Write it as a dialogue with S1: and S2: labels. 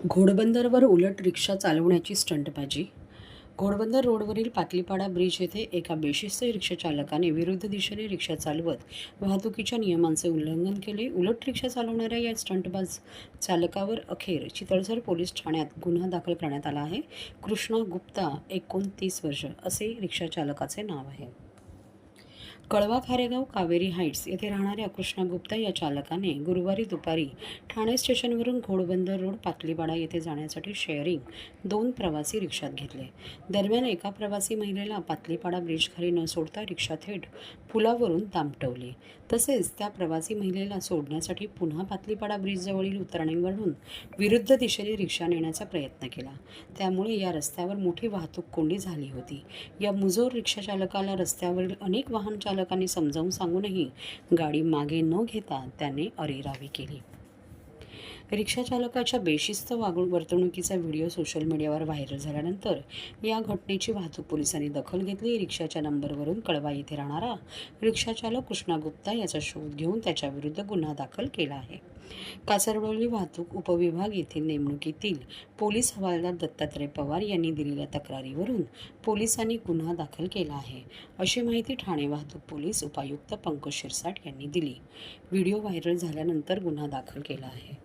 S1: घोडबंदरवर उलट रिक्षा चालवण्याची स्टंटबाजी. घोडबंदर रोडवरील पातलीपाडा ब्रिज येथे एका बेशिस्त रिक्षाचालकाने विरुद्ध दिशेने रिक्षा चालवत वाहतुकीच्या नियमांचे उल्लंघन केले. उलट रिक्षा चालवणाऱ्या या स्टंटबाज चालकावर अखेर चितळसर पोलीस ठाण्यात गुन्हा दाखल करण्यात आला आहे. कृष्णा गुप्ता 29 वर्ष असे रिक्षाचालकाचे नाव आहे. कळवा खारेगाव कावेरी हाईट्स येथे राहणाऱ्या कृष्णा गुप्ता या चालकाने गुरुवारी दुपारी ठाणे स्टेशनवरून घोडबंदर रोड पातलीपाडा येथे जाण्यासाठी शेअरिंग 2 प्रवासी रिक्षात घेतले. दरम्यान एका प्रवासी महिलेला पातलीपाडा ब्रिजखाली न सोडता रिक्षा थेट पुलावरून दामटवली. तसेच त्या प्रवासी महिलेला सोडण्यासाठी पुन्हा पातलीपाडा ब्रिजजवळील उतरणीवरून विरुद्ध दिशेने रिक्षा नेण्याचा प्रयत्न केला. त्यामुळे या रस्त्यावर मोठी वाहतूक कोंडी झाली होती. या मुजोर रिक्षाचालकाला रस्त्यावरील अनेक वाहन चालकांनी समजावून सांगूनही गाडी मागे न घेता त्याने अरेरावी केली. रिक्षाचालकाच्या बेशिस्त वर्तणुकीचा व्हिडिओ सोशल मीडियावर व्हायरल झाल्यानंतर या घटनेची वाहतूक पोलिसांनी दखल घेतली. रिक्षाच्या नंबरवरून कळवा येथे राहणारा रिक्षाचालक कृष्णा गुप्ता याचा शोध घेऊन त्याच्याविरुद्ध गुन्हा दाखल केला आहे. कासरवडली वाहतूक उपविभाग येथील नेमणुकीतील पोलीस हवालदार दत्तात्रय पवार यांनी दिलेल्या तक्रारीवरून पोलिसांनी गुन्हा दाखल केला आहे, अशी माहिती ठाणे वाहतूक पोलीस उपायुक्त पंकज शिरसाट यांनी दिली. व्हिडिओ व्हायरल झाल्यानंतर गुन्हा दाखल केला आहे.